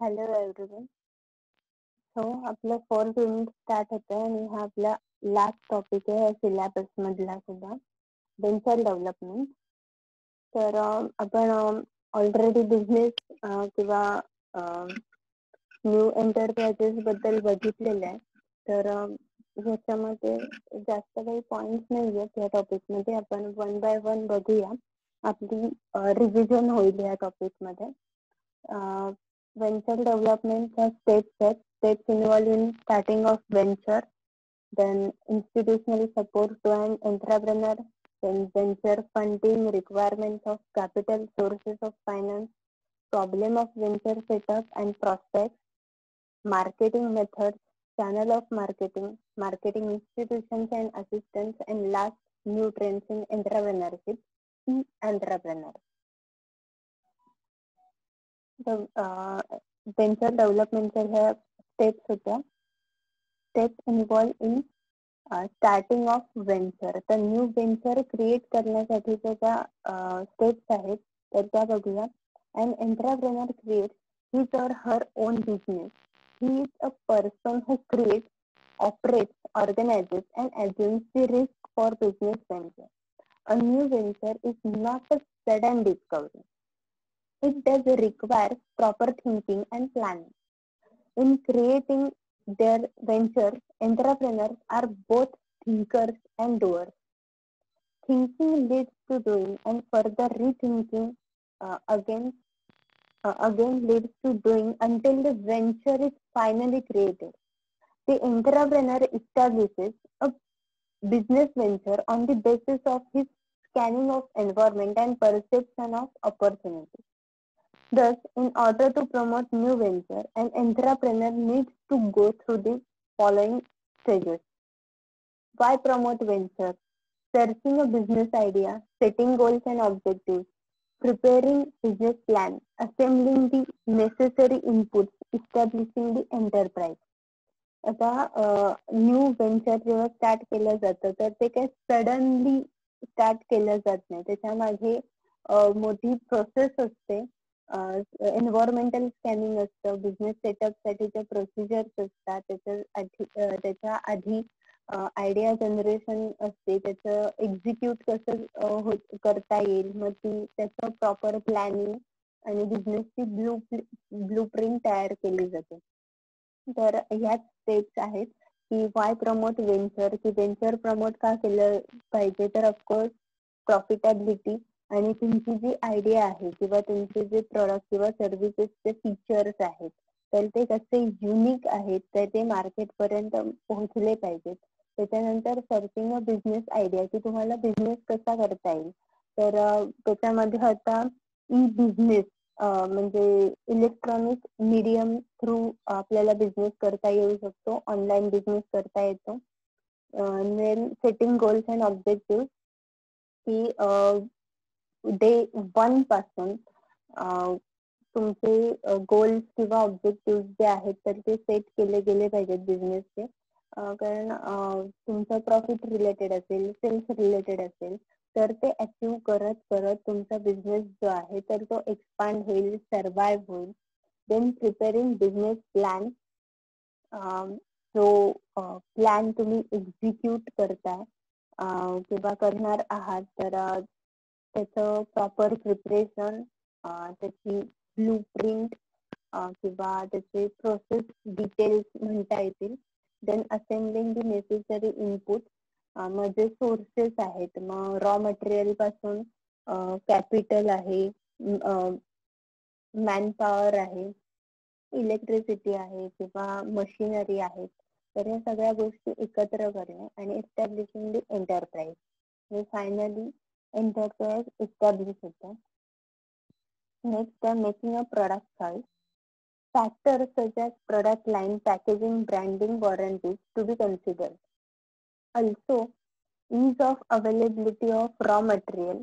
Hello everyone. आपलं 4th unit start होतंय आणि हा आपला लास्ट टॉपिक आहे सिलेबस मधला सुद्धा, वेंचर डेव्हलपमेंट. तर आपण ऑलरेडी बिझनेस किंवा न्यू एंटरप्राइजेस बद्दल बघितलेलं आहे. तर ह्याच्यामध्ये जास्त काही पॉइंट्स नाही आहेत या टॉपिक मध्ये. आपण वन बाय वन बघूया, आपली रिव्हिजन होईल या टॉपिक मध्ये. Venture development has steps involved in starting of venture, then institutional support to an entrepreneur, then venture funding, requirements of capital, sources of finance, problem of venture setup and prospects, marketing methods, channel of marketing, marketing institutions and assistants, and last, new trends in entrepreneurship, entrepreneur. Venture डेव्हलपमेंटच्या ह्या steps होत्या. Steps involve in starting of venture. तर new venture create करण्यासाठीच्या ज्या steps आहेत तर त्या बघूया. अन एंटरप्रेनर क्रिएट्स हिज और her own business. He is a person who creates, operates, organizes and assumes the risk for business venture. A new venture is not a sudden discovery. It does require proper thinking and planning. In creating their ventures, entrepreneurs are both thinkers and doers. Thinking leads to doing, and further rethinking again leads to doing until the venture is finally created. The entrepreneur establishes a business venture on the basis of his scanning of environment and perception of opportunity. Thus, in order to promote new venture, an entrepreneur needs to go through the following stages. Why promote venture? Searching a business idea, setting goals and objectives, preparing business plan, assembling the necessary inputs, establishing the enterprise. आता new venture जेव्हा start केलं जातं तर ते काही suddenly start केलं जात नाही. त्याच्या मागे मोठी प्रोसेस असते. एन्व्हायरमेंटल स्कॅनिंग असतं, बिझनेस सेटअप साठीच्या प्रोसिजर्स असतात, त्याच्या आधी आयडिया जनरेशन असते, त्याचं एक्झिक्यूट कसं करता येईल, मग त्याचं प्रॉपर प्लॅनिंग आणि बिझनेसची ब्लू प्रिंट तयार केली जाते. तर ह्याच स्टेप्स आहेत की वाय प्रमोट वेंचर, की वेंचर प्रमोट का केलं पाहिजे. तर ऑफकोर्स प्रॉफिटेबिलिटी आणि तुमची जी आयडिया आहे किंवा तुमचे जे प्रॉडक्ट किंवा सर्व्हिसेसचे फीचर्स आहेत तर ते कसे युनिक आहेत तर ते मार्केट पर्यंत पोहोचले पाहिजेत. त्याच्यानंतर सर्चिंग अ बिझनेस आयडिया, की तुम्हाला बिझनेस कसा करता येईल. तर त्याच्यामध्ये आता ई बिझनेस म्हणजे इलेक्ट्रॉनिक मीडियम थ्रू आपल्याला बिझनेस करता येऊ शकतो, ऑनलाईन बिझनेस करता येतो. Then setting goals and objective, की डे 1 पासून तुमचे गोल्स किंवा ऑब्जेक्टिव्ह जे आहेत तर ते सेट केले गेले पाहिजेत बिझनेसचे. कारण तुमचं प्रॉफिट रिलेटेड असेल, सेल्स रिलेटेड असेल तर ते अचीव्ह करत करत तुमचा बिझनेस जो आहे तर तो एक्सपांड होईल, सर्वाइव्ह होईल. देन प्रिपेरिंग बिझनेस प्लॅन, जो प्लॅन तुम्ही एक्झिक्यूट करताय किंवा करणार आहात तर त्याचं प्रॉपर प्रिपरेशन, त्याची ब्लू प्रिंट किंवा त्याचे प्रोसेस डिटेल्स म्हणता येतील. Then ascending the necessary input, म्हणजे सोर्सेस आहेत, मग रॉ मटेरियल पासून कॅपिटल आहे, मॅनपॉवर आहे, इलेक्ट्रिसिटी आहे किंवा मशिनरी आहेत. तर या सगळ्या गोष्टी एकत्र करणे आणि एस्टॅब्लिशिंग द एंटरप्राइज. हे फायनली एंटरप्राइज एस्टॅब्लिश होतं. नेक्स्ट आहे making a product choice. Factors such as product line, packaging, branding, warranties to be considered. Also, ease of availability of raw material,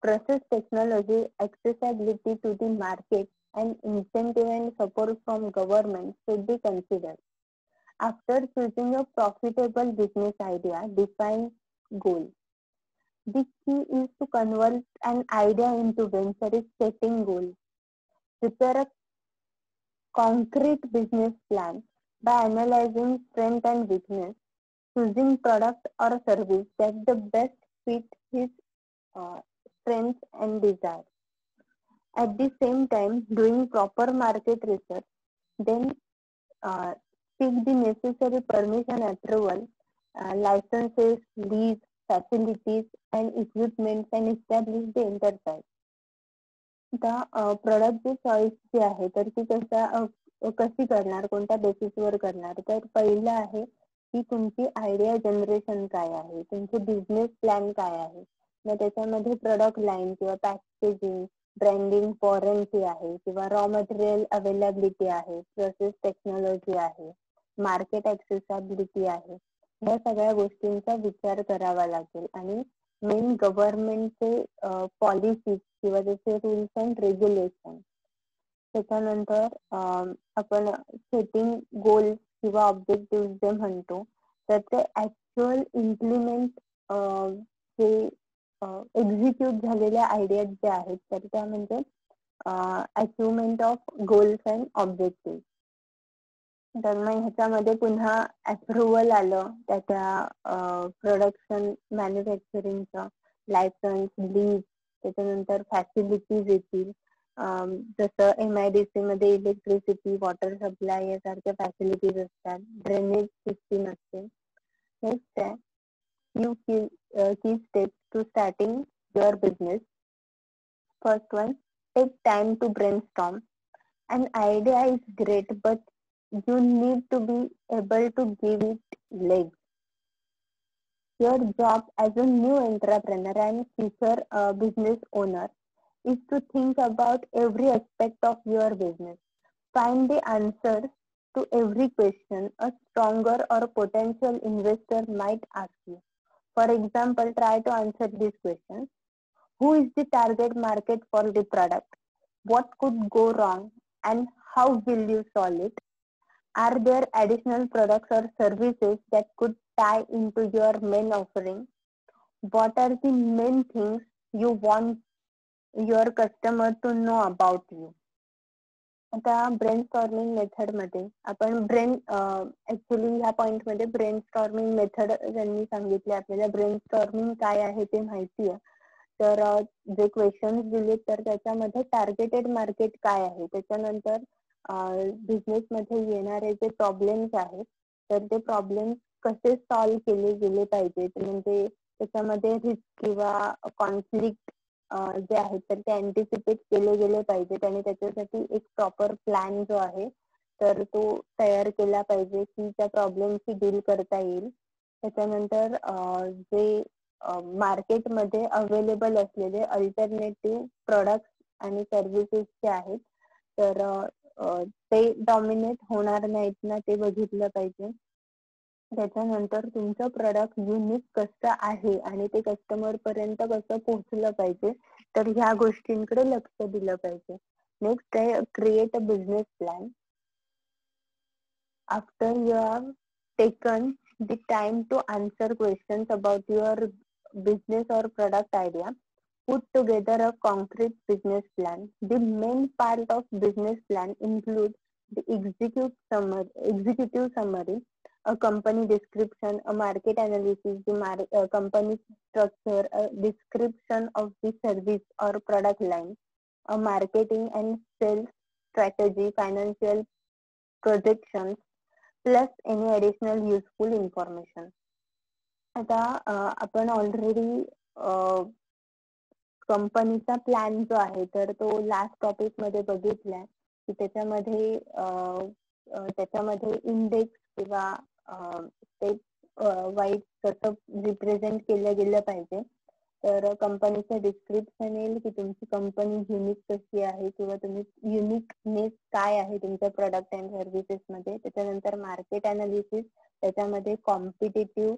process technology, accessibility to the market, and incentive and support from government should be considered. After choosing a profitable business idea, define goal. The key is to convert an idea into venture is setting goal. Prepare a concrete business plan by analyzing strength and weakness, choosing product or service that the best fit his uh, strengths and desires. At the same time, doing proper market research, then uh, seek the necessary permission approval, licenses, lease, facilities, and equipment and establish the enterprise. आता प्रोडक्टची choice जी आहे तर ती कशी करणार, कोणत्या बेसिसवर करणार, तर पहिलं आहे की तुमची आयडिया जनरेशन काय आहे, तुमचे बिझनेस प्लॅन काय आहे. मग त्याच्यामध्ये प्रोडक्ट लाईन किंवा पॅकेजिंग, ब्रँडिंग वॉरंटी आहे किंवा रॉ मटेरियल अवेलेबिलिटी आहे, प्रोसेस टेक्नॉलॉजी आहे, मार्केट ऍक्सेसिबिलिटी आहे. या सगळ्या गोष्टींचा विचार करावा लागेल आणि मेन गव्हर्नमेंटचे पॉलिसीज किंवा त्याचे रूल्स अँड रेग्युलेशन. त्याच्यानंतर आपण सेटिंग गोल्स किंवा ऑब्जेक्टिव्ह जे म्हणतो तर ते ऍक्च्युअल इम्प्लिमेंट जे एक्झिक्यूट झालेल्या आयडिया ज्या आहेत तर त्या म्हणजे achievement of goals and objective. तर मग ह्याच्यामध्ये पुन्हा अप्रुव्हल आलं त्याच्या प्रोडक्शन मॅन्युफॅक्चरिंगचं, लायसन्स, लीज, त्याच्यानंतर फॅसिलिटीज येतील. जसं MIDC मध्ये इलेक्ट्रिसिटी, वॉटर सप्लाय यासारख्या फॅसिलिटीज असतात, ड्रेनेज सिस्टीम असते. नेक्स्ट आहे few key steps to starting your business. First one, take time to brainstorm. An idea is great, but you need to be able to give it legs. Your job as a new entrepreneur and future business owner is to think about every aspect of your business. Find the answers to every question a stronger or potential investor might ask you. For example, try to answer these questions. Who is the target market for the product? What could go wrong and how will you solve it? Are there additional products or services that could tie into your main offering? What are the main things you want your customer to know about you? आता brain storming method मध्ये आपण actually ह्या point मध्ये brain storming method ज्यांनी सांगितले आपल्याला brain storming काय आहे ते माहिती आहे. तर जे क्वेश्चन्स दिले तर त्याच्यामध्ये टार्गेटेड मार्केट काय आहे, त्याच्यानंतर बिझनेस मध्ये येणारे जे प्रॉब्लेम्स आहेत तर ते प्रॉब्लेम्स कसे सॉल्व्ह केले गेले पाहिजेत, म्हणजे त्याच्यामध्ये रिस्क किंवा कॉन्फ्लिक्ट जे आहेत तर ते अँटिसिपेट केले गेले पाहिजेत आणि त्याच्यासाठी एक प्रॉपर प्लॅन जो आहे तर तो तयार केला पाहिजे की त्या प्रॉब्लेमशी डील करता येईल. त्याच्यानंतर जे मार्केटमध्ये अवेलेबल असलेले अल्टरनेटिव्ह प्रोडक्ट्स आणि सर्व्हिसेस जे आहेत तर ते डॉमिनेट होणार नाहीत ना ते बघितलं पाहिजे. त्याच्यानंतर तुमचं प्रोडक्ट युनिक कसं आहे आणि ते कस्टमर पर्यंत कसं पोहोचलं पाहिजे तर ह्या गोष्टींकडे लक्ष दिलं पाहिजे. नेक्स्ट आहे create a business plan. After you have taken the time to answer questions about your business or product idea, put together a concrete business plan. The main part of business plan includes the executive summary, a company description, a market analysis, the company structure, a description of the service or product line, a marketing and sales strategy, financial projections, plus any additional useful information. आता आपण already कंपनीचा plan जो आहे तर तो last topic मध्ये बघितलाय की त्याच्यामध्ये इंडेक्स किंवा स्टेप वाईज कसं रिप्रेझेंट केलं गेलं पाहिजे. तर कंपनीचं डिस्क्रिप्शन येईल की तुमची कंपनी युनिक कशी आहे किंवा तुम्ही युनिकनेस काय आहे तुमच्या प्रोडक्ट अँड सर्व्हिसेस मध्ये. त्याच्यानंतर मार्केट अनालिसिस, त्याच्यामध्ये कॉम्पिटिटिव्ह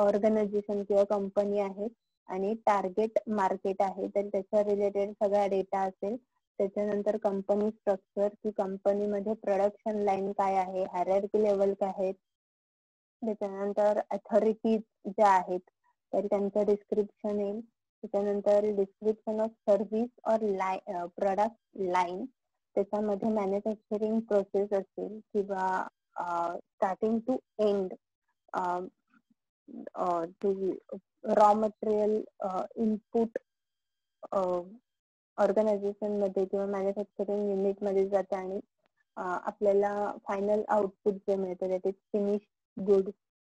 ऑर्गनायझेशन किंवा कंपनी आहे आणि टार्गेट मार्केट आहे तर त्याच्या रिलेटेड सगळा डेटा असेल. त्याच्यानंतर कंपनी स्ट्रक्चर की कंपनीमध्ये प्रोडक्शन लाईन काय आहे, हायरार्की लेवल काय आहेत. त्याच्यानंतर अथॉरिटीज ज्या आहेत तर त्यांचं डिस्क्रिप्शन येईल. त्याच्यानंतर डिस्क्रिप्शन ऑफ सर्व्हिस और प्रोडक्ट लाईन, त्याच्यामध्ये मॅन्युफॅक्चरिंग प्रोसेस असेल किंवा starting to end raw material input organisation मध्ये किंवा मॅन्युफॅक्चरिंग युनिट मध्ये जाते आणि आपल्याला फायनल आउटपुट जे मिळतं दॅट इज फिनिश गुड.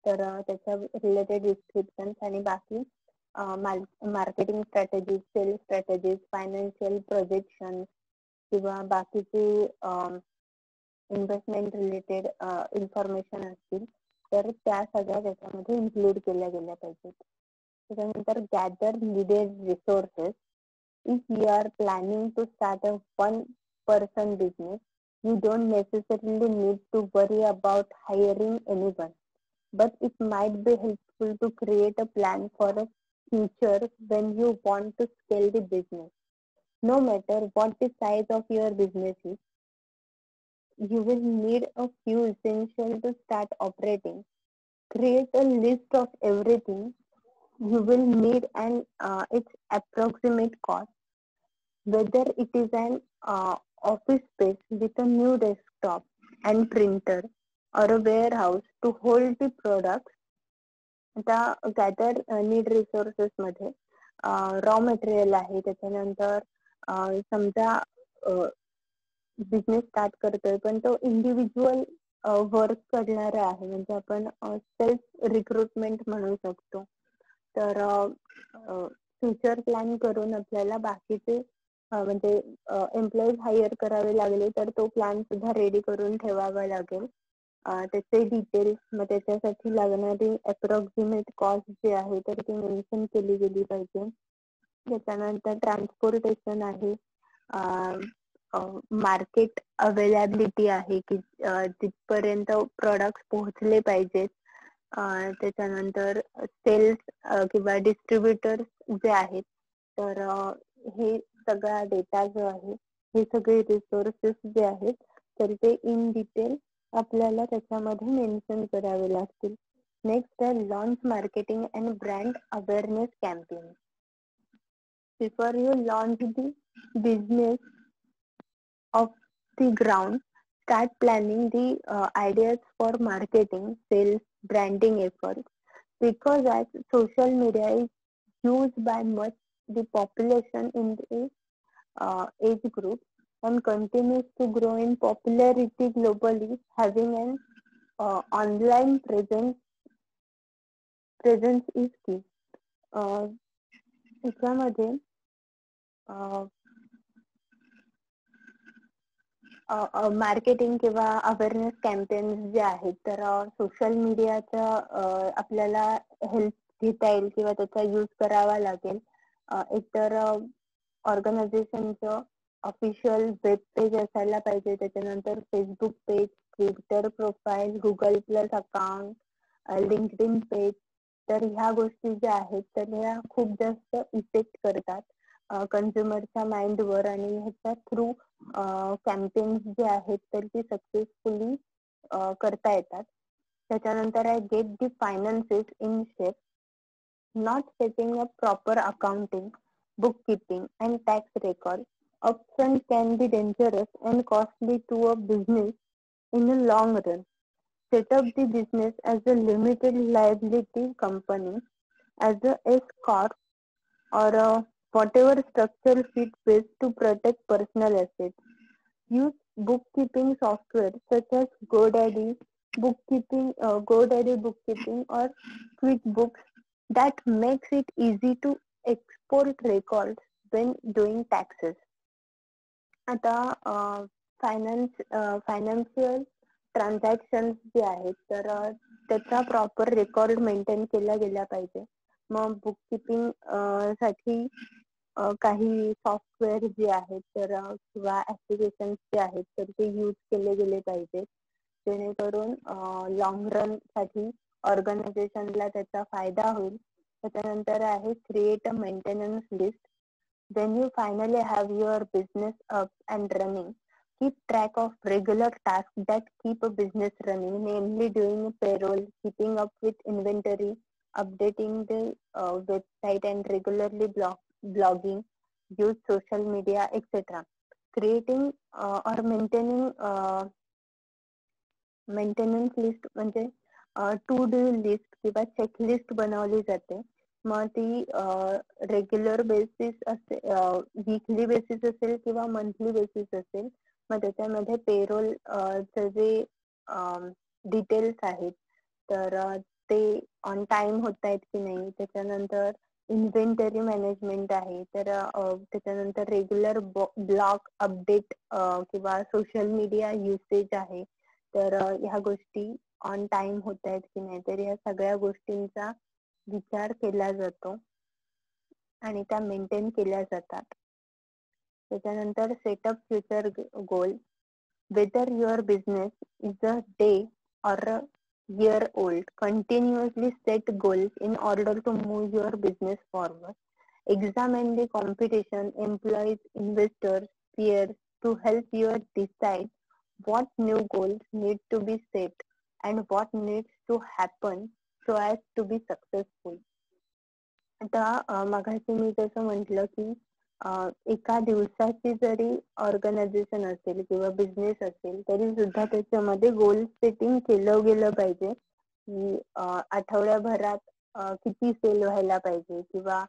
तर त्याच्या रिलेटेड डिस्क्रिप्शन्स आणि बाकी marketing strategies, sales strategies, financial projection किंवा बाकीचे इन्व्हेस्टमेंट रिलेटेड इन्फॉर्मेशन असतील तर त्या सगळ्या त्याच्यामध्ये इन्क्लूड केल्या गेल्या पाहिजेत. त्याच्यानंतर gather needed resources. If you are planning to start a one-person business, you don't necessarily need to worry about hiring anyone, but it might be helpful to create a plan for a future when you want to scale the business. No matter what the size of your business is, you will need a few essentials to start operating. Create a list of everything you will need and its approximate cost, whether it is an office space with a new desktop and printer or a warehouse to hold the products. आता gather need resources मध्ये raw material आहे, त्याच्यानंतर समजा business start करतोय पण तो individual work करणारा आहे, म्हणजे आपण सेल्फ रिक्रुटमेंट म्हणू शकतो. तर फ्युचर प्लॅन करून आपल्याला बाकीचे म्हणजे एम्प्लॉईज हायर करावे लागले तर तो प्लॅन सुद्धा रेडी करून ठेवावा लागेल. त्याचे डिटेल्स, मग त्याच्यासाठी लागणारी अप्रॉक्सिमेट कॉस्ट जी आहे तर ती मेन्शन केली गेली पाहिजे. त्याच्यानंतर ट्रान्सपोर्टेशन आहे, मार्केट अवेलेबिलिटी आहे की तिथपर्यंत प्रोडक्ट पोहोचले पाहिजेत. त्याच्यानंतर सेल्स किंवा डिस्ट्रीब्युटर्स जे आहेत तर हे सगळा डेटा जो आहे, हे सगळे रिसोर्सेस जे आहेत तर ते इन डिटेल आपल्याला त्याच्यामध्ये मेन्शन करावे लागतील. नेक्स्ट आहे launch marketing and brand awareness campaign. Before you launch the business of the ground, start planning the ideas for marketing, sales, branding efforts, because as social media is used by much the population in the age group and continues to grow in popularity globally, having an online presence is key. त्याच्यामध्ये marketing किंवा awareness campaigns जे आहेत तर social मीडियाचा आपल्याला help घेता येईल किंवा त्याचा यूज करावा लागेल. एकतर ऑर्गनायझेशनचं ऑफिशियल वेब पेज असायला पाहिजे, त्याच्यानंतर Facebook page, Twitter profile, Google plus account, LinkedIn page. तर ह्या गोष्टी ज्या आहेत तर ह्या खूप जास्त इफेक्ट करतात कन्झ्युमरच्या माइंडवर आणि ह्याच्या थ्रू कॅम्पेन्स जे आहेत तर ती सक्सेसफुली करता येतात. त्याच्यानंतर आहे get the finances in shape. Not setting a proper accounting, bookkeeping and tax record upfront can be dangerous and costly to a business in the long run. Set up the business as a limited liability company, as a S corp or whatever structure fits best to protect personal assets. Use bookkeeping software such as GoDaddy bookkeeping or QuickBooks that makes it easy to export records when doing taxes. आता financial transaction जे आहेत तर त्याचा proper record maintain केला गेला पाहिजे. मग bookkeeping साठी काही सॉफ्टवेअर जे आहेत तर किंवा ऍप्लिकेशन जे आहेत तर ते यूज केले गेले पाहिजेत, जेणेकरून लॉंग रन साठी ऑर्गनायझेशनला त्याचा फायदा होईल. त्याच्यानंतर आहे create a maintenance list. When you finally have your business up and running, keep track of regular tasks that keep a business running, namely doing payroll, keeping up with inventory, updating the website and regularly blogging, use social media, etc. creating or maintaining maintenance list म्हणजे to do list किंवा checklist बनवली जाते. मग ती regular basis असेल, weekly basis असेल किंवा monthly basis असेल. मग त्याच्यामध्ये पेरोल जे डिटेल्स आहेत तर ते ऑन टाइम होत आहेत की नाही, त्याच्यानंतर इन्व्हेंटरी मॅनेजमेंट आहे, तर त्याच्यानंतर रेग्युलर ब्लॉग अपडेट किंवा सोशल मीडिया युसेज आहे, तर ह्या गोष्टी ऑन टाइम होत आहेत की नाही, तर ह्या सगळ्या गोष्टींचा विचार केला जातो आणि त्या मेंटेन केल्या जातात. त्याच्यानंतर setup future goal. Whether your business is a day or a year old, continuously set goals in order to move your business forward. Examine the competition, employees, investors, peers to help you decide what new goals need to be set and what needs to happen so as to be successful. आता मगाशी मी जसं म्हटलं की एका दिवसाची जरी organisation असेल किंवा बिझनेस असेल तरी सुद्धा त्याच्यामध्ये गोल सेटिंग केलं गेलं पाहिजे की आठवड्याभरात किती सेल व्हायला पाहिजे किंवा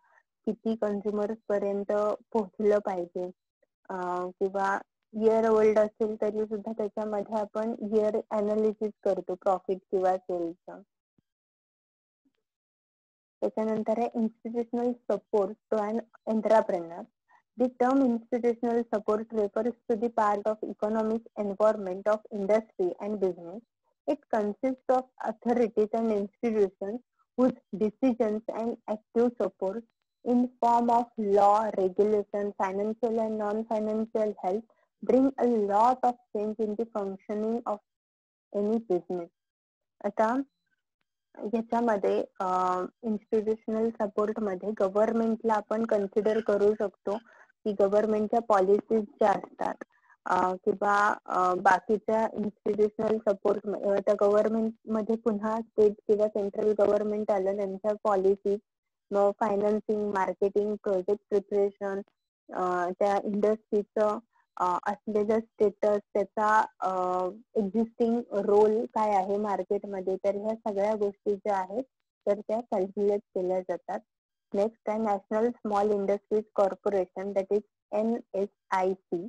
किती कन्झ्युमर्स पर्यंत पोहोचलं पाहिजे, किंवा इयर ओल्ड असेल तरी सुद्धा त्याच्यामध्ये आपण इयर अनालिसिस करतो प्रॉफिट किंवा सेलचं. त्याच्यानंतर आहे institutional support to an entrepreneur. The term institutional support refers to the part of economic environment of industry and business. It consists of authorities and institutions whose decisions and active support in form of law, regulation, financial and non-financial help bring a lot of change in the functioning of any business. आता याच्यामध्ये institutional support मध्ये गव्हर्नमेंटला आपण consider करू शकतो की गव्हर्नमेंटच्या policies ज्या असतात किंवा बाकीच्या इन्स्टिट्यूशनल सपोर्ट, त्या गव्हर्नमेंट मध्ये पुन्हा स्टेट किंवा सेंट्रल गव्हर्नमेंट आलं, त्यांच्या पॉलिसीज, मग फायनान्सिंग, मार्केटिंग, प्रोजेक्ट प्रिपरेशन, त्या इंडस्ट्रीचं असलेलं स्टेटस, त्याचा एक्झिस्टिंग रोल काय आहे मार्केटमध्ये, तर ह्या सगळ्या गोष्टी ज्या आहेत तर त्या कॅल्क्युलेट केल्या जातात. नेक्स्ट आहे national small industries corporation, that is NSIC,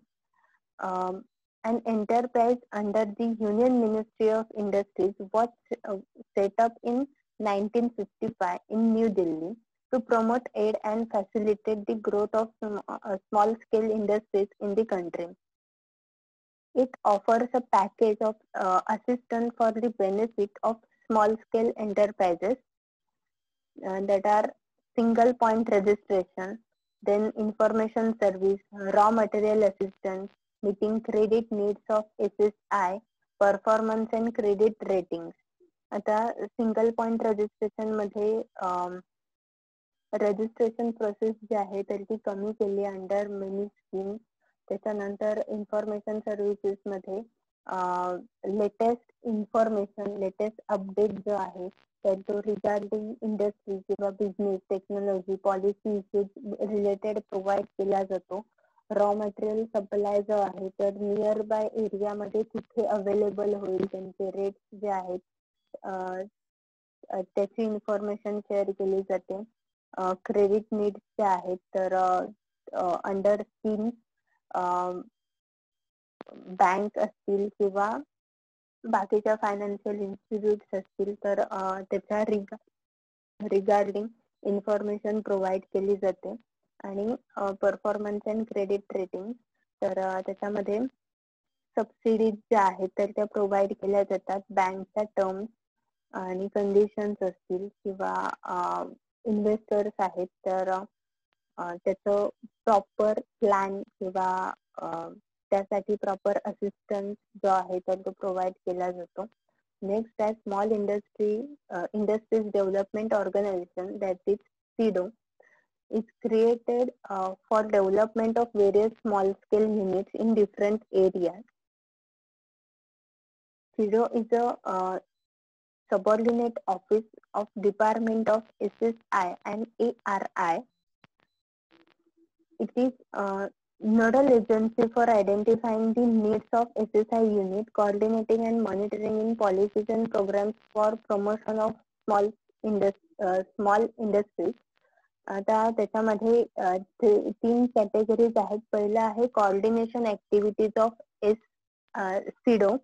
an enterprise under the Union Ministry of Industries was set up in 1955 in New Delhi to promote, aid and facilitate the growth of small scale industries in the country. It offers a package of assistance for the benefit of small scale enterprises that are single point registration, then information service, raw material assistance, meeting credit needs of SSI, performance and credit ratings. आता single point registration मध्ये registration process जी आहे तर ती कमी केली under many scheme. त्याच्यानंतर information services मध्ये latest information, latest update जो आहे तर तो रिगार्डिंग इंडस्ट्री किंवा business, technology, policy related provide केला जातो. रॉ मटेरियल सप्लाय जो आहे तर नियर बाय एरियामध्ये कुठे अवेलेबल होईल, त्यांचे रेट्स जे आहेत त्याची इन्फॉर्मेशन शेअर केली जाते. क्रेडिट नीड्स जे आहेत तर अंडर स्कीम बँक असतील किंवा बाकीच्या फायनान्शियल इन्स्टिट्यूट्स असतील तर त्याच्या रिगार्डिंग इन्फॉर्मेशन प्रोव्हाइड केली जाते. आणि परफॉर्मन्स अँड क्रेडिट रेटिंग, तर त्याच्यामध्ये सबसिडीज ज्या आहेत तर त्या प्रोव्हाइड केल्या जातात. बँकच्या टर्म्स आणि कंडिशन्स असतील किंवा इन्व्हेस्टर्स आहेत तर त्याचं प्रॉपर प्लॅन किंवा त्यासाठी प्रॉपर असिस्टन्स जो आहे तर तो प्रोव्हाइड केला जातो. नेक्स्ट आहे small industries development organisation, that is SIDO. is created for development of various small scale units in different areas. SIDO is a subordinate office of Department of SSI and ARI. It is nodal agency for identifying the needs of SSI unit, coordinating and monitoring in policies and programs for promotion of small industries. आता त्याच्यामध्ये तीन categories आहेत. पहिलं आहे coordination activities of SIDO.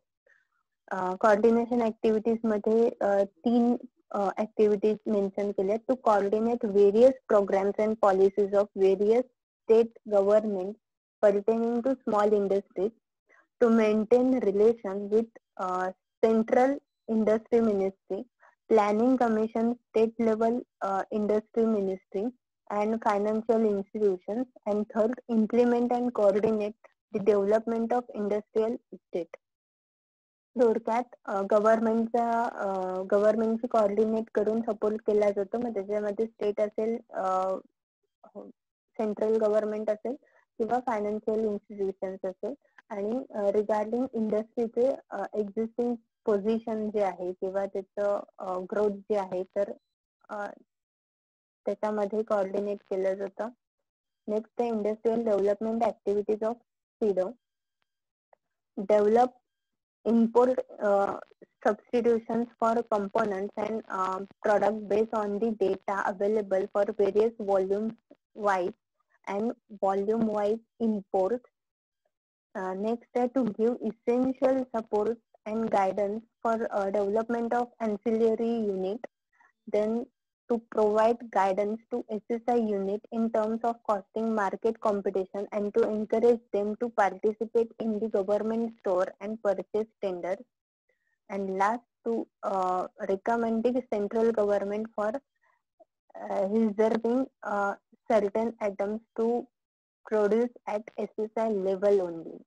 Coordination activities मध्ये तीन activities mention केल्या. To coordinate various programmes and policies of various state government pertaining to small industries, to maintain relation with central industry ministry, planning commission, state level industry ministry and financial institutions, and third, implement and coordinate the development of industrial estate. थोडक्यात गव्हर्नमेंटची coordinate करून support केला जातो. मग त्याच्यामध्ये state असेल, central government असेल किंवा financial institutions असेल. आणि रिगार्डिंग इंडस्ट्रीचे एक्झिस्टिंग पोझिशन जे आहे किंवा त्याचं ग्रोथ जे आहे तर त्याच्यामध्ये कोऑर्डिनेट केलं जातं. नेक्स्ट आहे industrial development activities of SIDO. Develop import substitutions for components and products based on the data available for various volume wise and volume wise imports. Next, to give essential support and guidance for development of ancillary unit. Then to provide guidance to SSI unit in terms of costing market competition and to encourage them to participate in the government store and purchase tenders. And last, to recommending central government for reserving certain items to produce at SSI level only.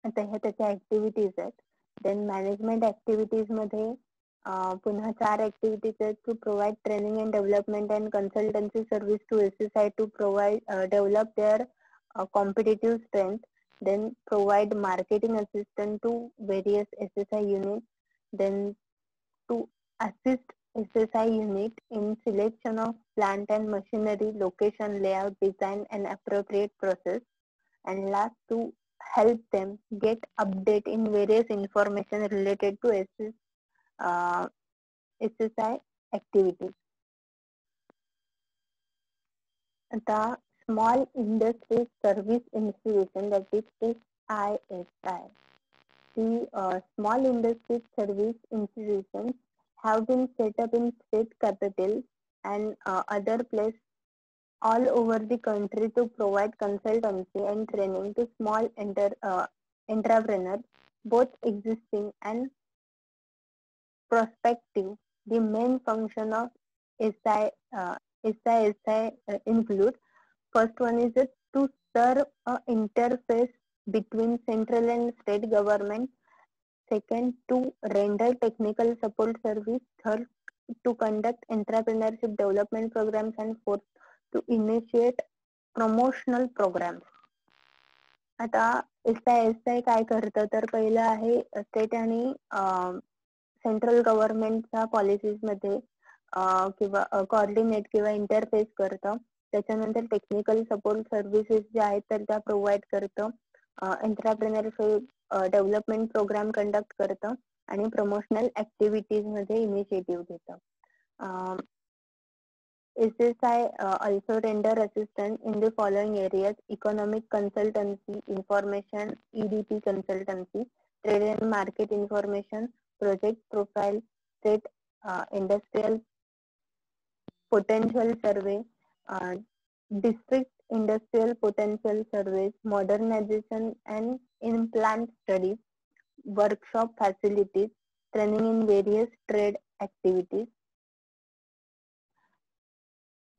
आता ह्या त्याच्या activities आहेत. Then management activities मध्ये पुन्हा 4 activities आहेत. To provide training and development and consultancy service to SSI to provide develop their competitive strength. Then provide marketing assistance to various SSI units. Then to assist SSI unit in selection of plant and machinery, location, layout, design and appropriate process. And last, to help them get update in various information related to SSI activities. The Small Industries Service Institution, that is SISI. The small industries service institutions have been set up in state capitals and other places all over the country to provide consultancy and training to small entrepreneurs, both existing and prospective. The main function of SISI include: first one is to serve an interface between central and state government. Second, to render technical support service. Third, to conduct entrepreneurship development programs. And fourth, to initiate promotional programs. आता SISI काय करतं तर पहिलं आहे state आणि central गव्हर्नमेंटच्या policies मध्ये किंवा कोऑर्डिनेट किंवा इंटरफेस करतं. त्याच्यानंतर टेक्निकल सपोर्ट सर्व्हिसेस ज्या आहेत तर त्या प्रोव्हाइड करतं. एंटरप्रेन्योरशिप डेव्हलपमेंट प्रोग्राम कंडक्ट करतं आणि प्रमोशनल ऍक्टिव्हिटीज मध्ये इनिशिएटिव्ह घेतं. SSI also render assistance in the following areas: economic consultancy, information EDP consultancy, trade and market information, project profile, state industrial potential survey, district industrial potential surveys, modernization and in-plant studies, workshop facilities, training in various trade activities.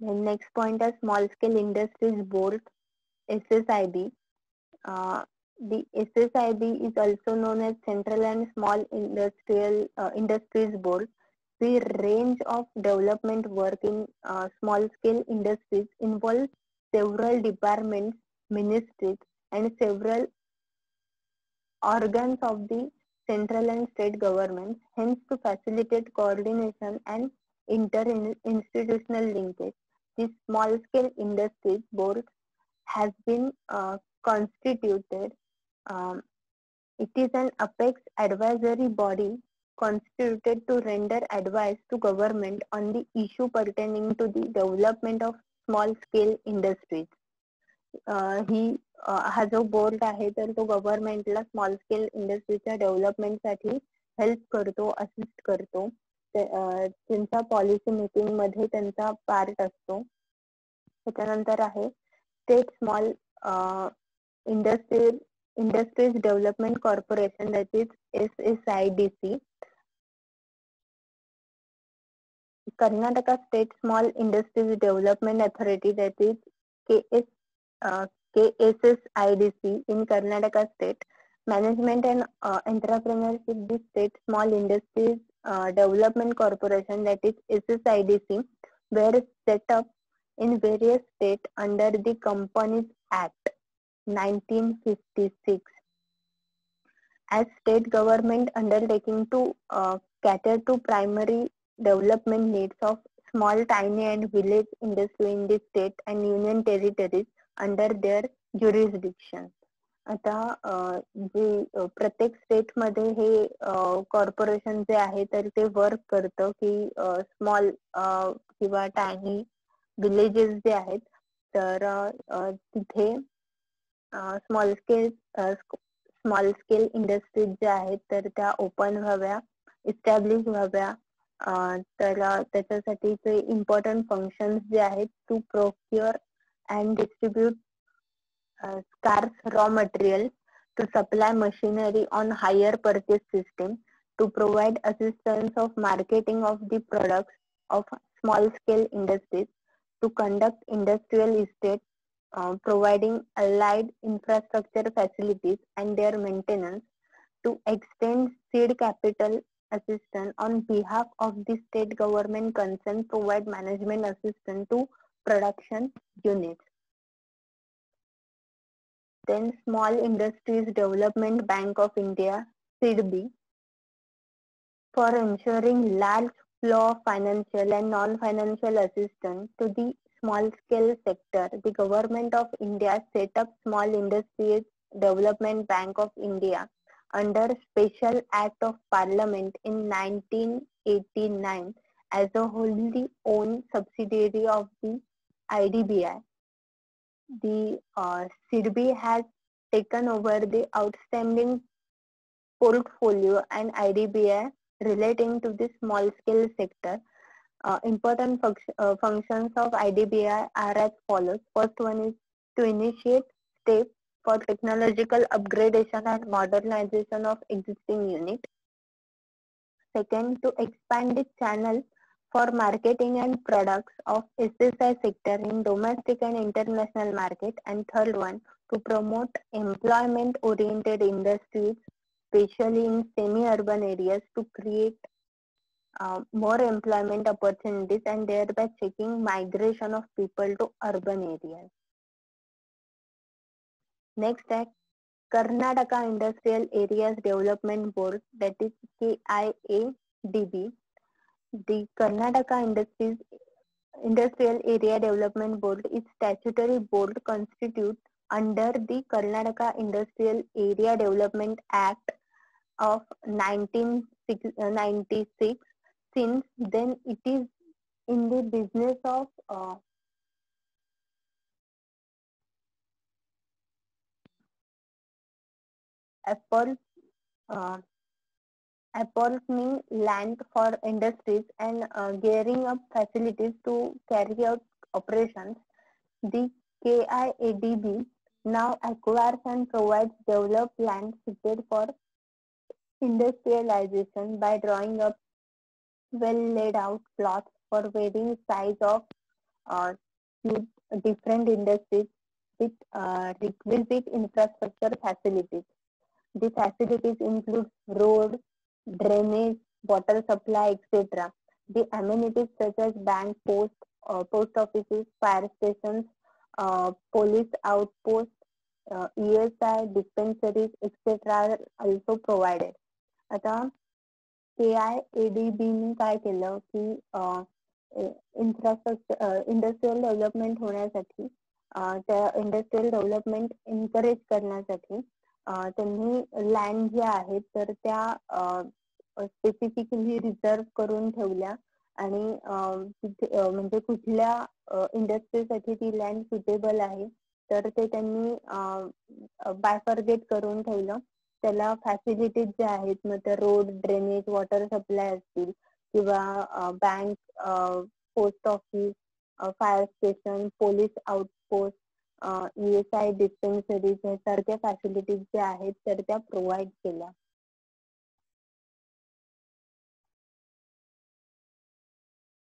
The next point is Small Scale Industries Board, SSIB. The SSIB is also known as Central and Small Industries Board. The range of development work in small scale industries involves several departments, ministries, and several organs of the central and state governments. Hence, to facilitate coordination and inter-institutional linkage, the Small Scale Industries Board has been constituted. It is an apex advisory body constituted to render advice to government on the issue pertaining to the development of small scale industries. ही हा जो board आहे तर तो गव्हर्नमेंटला small scale इंडस्ट्रीच्या डेव्हलपमेंटसाठी help करतो, assist करतो. त्यांच्या policy making मध्ये त्यांचा पार्ट असतो. त्याच्यानंतर आहे state small industries development corporation, that is SSIDC. Karnataka State Small Industries Development Authority, that is KSSIDC in Karnataka State. Management and Entrepreneurship, the State Small Industries Development Corporation, that is SSIDC, were set up in various states under the Companies Act 1956 as state government undertaking to cater to primary development needs of small, tiny and village industry in the state and union territories under their jurisdiction. आता जे प्रत्येक state मध्ये हे corporation जे आहे तर ते work करतं की स्मॉल किंवा टायनी विलेजेस जे आहेत तर तिथे स्मॉल स्केल इंडस्ट्रीज ज्या आहेत तर त्या ओपन व्हाव्या, इस्टॅब्लिश व्हाव्या. तर त्याच्यासाठीचे इम्पॉर्टंट फंक्शन्स जे आहेत to procure and distribute scarce raw materials, to supply machinery on hire purchase system, to provide assistance of marketing of the products of small scale industries, to conduct industrial estate, providing allied infrastructure facilities and their maintenance, to extend seed capital assistance on behalf of the state government concerned, provide management assistance to production units. Then Small Industries Development Bank of India, SIDBI, for ensuring large flow of financial and non-financial assistance to the small scale sector, the Government of India set up Small Industries Development Bank of India under Special Act of Parliament in 1989 as a wholly owned subsidiary of the IDBI. The SIDBI has taken over the outstanding portfolio and IDBI relating to the small scale sector. Important functions of IDBI are as follows. First one is to initiate steps for technological upgradation and modernization of existing unit. Second, to expand the channel for marketing and products of SSI sector in domestic and international market. And third one, to promote employment oriented industries, especially in semi-urban areas, to create more employment opportunities and thereby checking migration of people to urban areas. Next at Karnataka Industrial Areas Development Board, that is KIADB. The Karnataka Industrial Area Development Board is statutory board constituted under the Karnataka Industrial Area Development Act of 1996. Since then, it is in the business of apportioning land for industries and gearing up facilities to carry out operations. The KIADB now acquires and provides developed land suited for industrialization by drawing up well laid out plots for varying size of uh, different industries with requisite infrastructure facilities. The facilities include road, drainage, water supply, etc. The amenities such as bank, post offices, fire stations, police outposts, ESI, dispensaries, etc. are also provided. आता KIADB ने काय केलं की infrastructure industrial development होण्यासाठी त्या industrial development encourage करण्यासाठी त्यांनी land ज्या आहेत तर त्या स्पेसिफिकली रिझर्व करून ठेवल्या आणि म्हणजे कुठल्या इंडस्ट्रीसाठी ती लँड सुटेबल आहे तर ते त्यांनी बायफर्गेट करून ठेवलं. त्याला फॅसिलिटीज ज्या आहेत मग त्या रोड, ड्रेनेज, वॉटर सप्लाय असतील किंवा bank, post office, fire station, police outpost, ESI डिस्पेन्सरीज सारख्या फॅसिलिटीज ज्या आहेत तर त्या प्रोव्हाइड केल्या.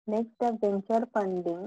Next, venture funding.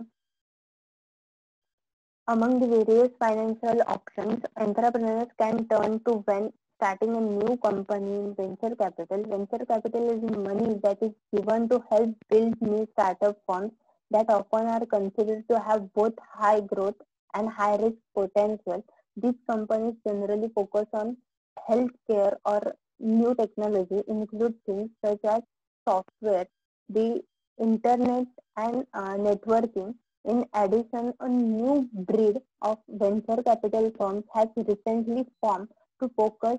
Among the various financial options entrepreneurs can turn to when starting a new company in venture capital. Venture capital is money that is given to help build new startup firms that often are considered to have both high growth and high risk potential. These companies generally focus on healthcare or new technology, include things such as software, the internet, and networking. In addition, a new breed of venture capital firms has recently formed to focus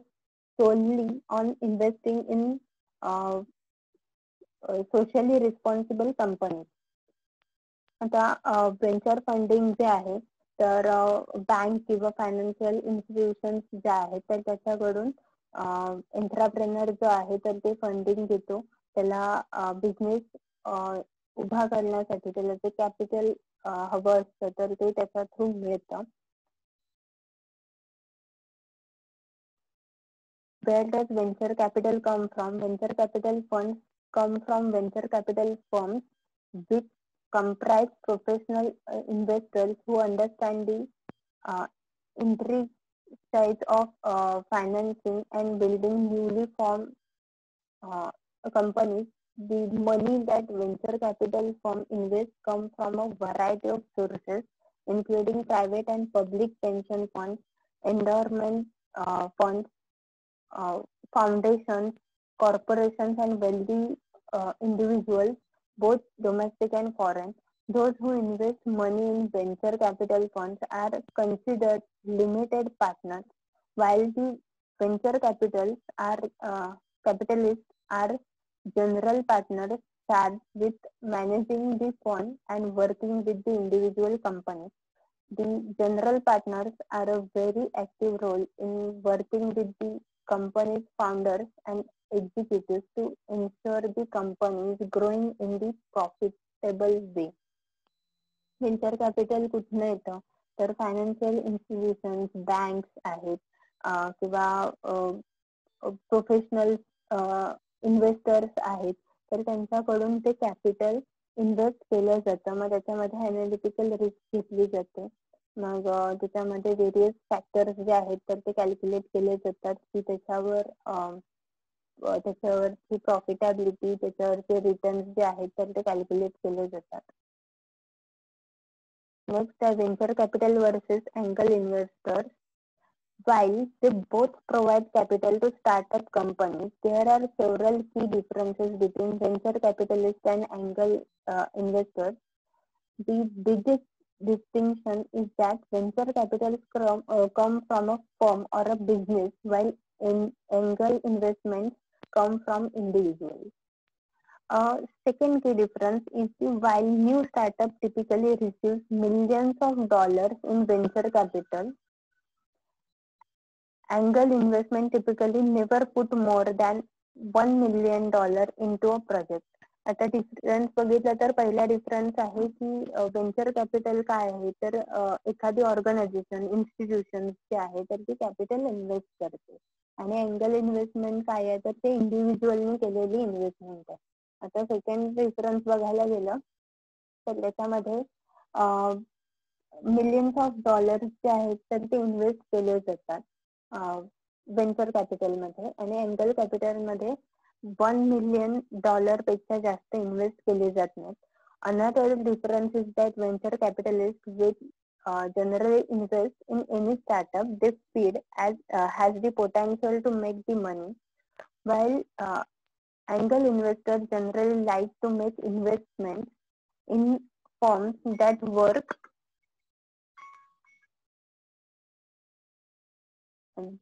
solely on investing in uh, socially responsible companies. आता venture funding जे आहे तर bank किंवा financial institutions ज्या आहेत तर त्याच्याकडून entrepreneur जो आहे तर ते फंडिंग घेतो. त्याला बिझनेस उभा करण्यासाठी त्याला जे कॅपिटल हवं असतं तर ते त्याच्या थ्रू मिळतं. Where does venture capital come from? Venture capital funds come from venture capital firms which comprise professional investors who understand the intricacies of financing and building newly formed companies. The money that venture capital firms invest comes from a variety of sources, including private and public pension funds, endowment funds, foundations, corporations, and wealthy individuals, both domestic and foreign. Those who invest money in venture capital funds are considered limited partners, while the venture capitalists are general partners charged with managing the fund and working with the individual companies. The general partners are a very active role in working with the company's founders and executives to ensure the company is growing in the profitable way. Venture capital कुठनं येतं तर financial institutions, banks आहेत किंवा professional investors आहेत तर त्यांच्याकडून ते capital invest केलं जातं. मग त्याच्यामध्ये अनालिटिकल रिस्क घेतली जाते. मग त्याच्यामध्ये व्हेरियस फॅक्टर्स जे आहेत तर ते कॅल्क्युलेट केले जातात की त्याच्यावरची प्रॉफिटेबिलिटी, त्याच्यावरचे रिटर्न्स जे आहेत तर ते कॅल्क्युलेट केले जातात. नेक्स्ट आहे venture capital versus angle investors. While they both provide capital to startup companies, there are several key differences between venture capitalists and angel investors. The biggest distinction is that venture capitalists come from a firm or a business, while angel investments come from individuals. Second key difference is while new startup typically receives millions of dollars in venture capital, angel investment typically never put more than $1 million into a project. आता difference बघितला तर पहिला difference आहे की venture capital काय आहे तर एखादी ऑर्गनायझेशन, इन्स्टिट्यूशन जे आहे तर ती कॅपिटल इन्व्हेस्ट करते आणि एंगल इन्व्हेस्टमेंट काय आहे तर ते इंडिव्हिज्युअलनी केलेली इन्व्हेस्टमेंट आहे. आता सेकंड डिफरन्स बघायला गेलं तर त्याच्यामध्ये मिलियन्स ऑफ डॉलर्स जे आहेत तर ते इन्व्हेस्ट केले जातात व्हेंचर कॅपिटलमध्ये आणि एंगल कॅपिटलमध्ये $1 million पेक्षा जास्त इन्व्हेस्ट केले जात नाहीत. Another difference is that venture capitalists will generally invest in any startup they feel has the potential to make the money, while angel investors generally like to make investments in firms that work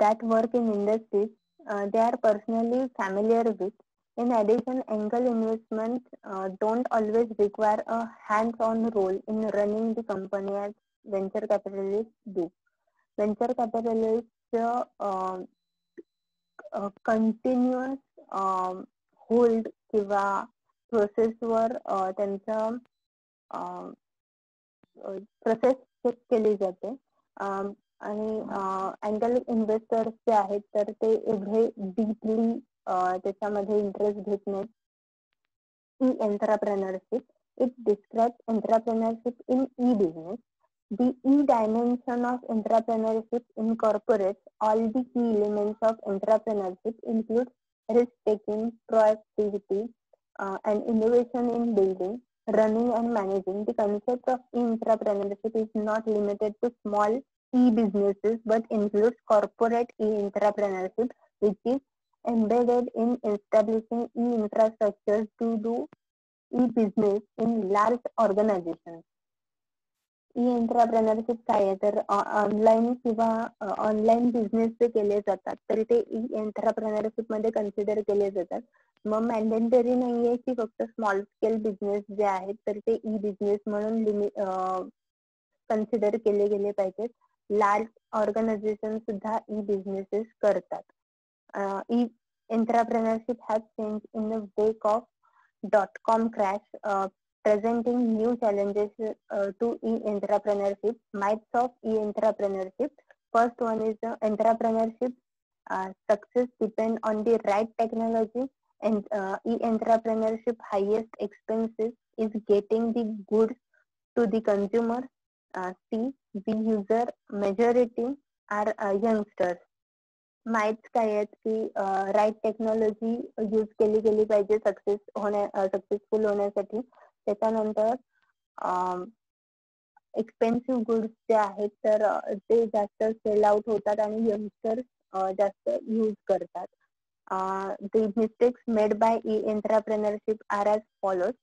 that work in industries they are personally familiar with. In addition, angel investments don't always require a hands-on role in running the company as venture capitalists do. Venture capitalists continuous hold किंवा प्रोसेसवर त्यांचा process check केली जाते आणि angle investors जे आहेत तर ते एवढे डीपली त्याच्यामध्ये इंटरेस्ट घेत नाहीत. E-entrepreneurship, it describes entrepreneurship in e-business. The E-dimension of entrepreneurship incorporates all the key elements of entrepreneurship, includes risk-taking, proactivity, and innovation in building, running and managing. The concept of e-entrepreneurship is not limited to small e-businesses but includes corporate e-entrepreneurship, which is embedded in establishing e-infrastructure to do e-business in large organizations. E-entrepreneurship काय आहे तर online किंवा online business जे केले जातात तरी ते e-entrepreneurship मध्ये कन्सिडर केले जातात. मग मॅन्डेटरी नाहीये की फक्त स्मॉल स्केल बिझनेस जे आहेत तर ते ई बिझनेस म्हणून कन्सिडर केले गेले पाहिजेत. लार्ज ऑर्गनायझेशन सुद्धा ई बिझनेसेस करतात. E-entrepreneurship has changed in the wake of .com crash, presenting new challenges to e-entrepreneurship. Myths of e-entrepreneurship. First one is entrepreneurship success depend on the right technology, and e-entrepreneurship highest expenses is getting the goods to the consumer. C, the user majority are youngsters. माहित काय आहेत की right technology use केली गेली पाहिजे successful होण्यासाठी. त्याच्यानंतर expensive goods जे आहेत तर ते जास्त सेल आउट होतात आणि यंगस्टर्स जास्त यूज करतात. The mistakes made by e-entrepreneurship are as follows: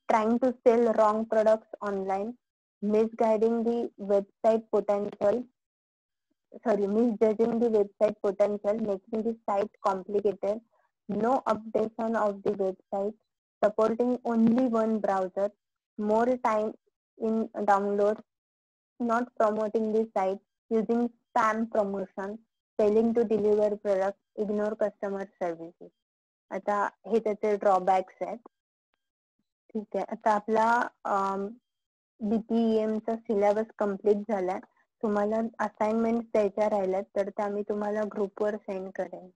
trying to sell wrong products online, misjudging the website potential, making the site complicated, no updation of the website, supporting only one browser, more time in download, not promoting the site, using spam promotion, failing to deliver products, ignore customer services. आता हे त्याचे drawbacks आहेत. ठीक आहे, आता आपला BPEM चा syllabus complete झालाय. तुम्हाला असाइनमेंट द्यायच्या राहिल्यात तर त्या मी तुम्हाला ग्रुपवर सेंड करेन.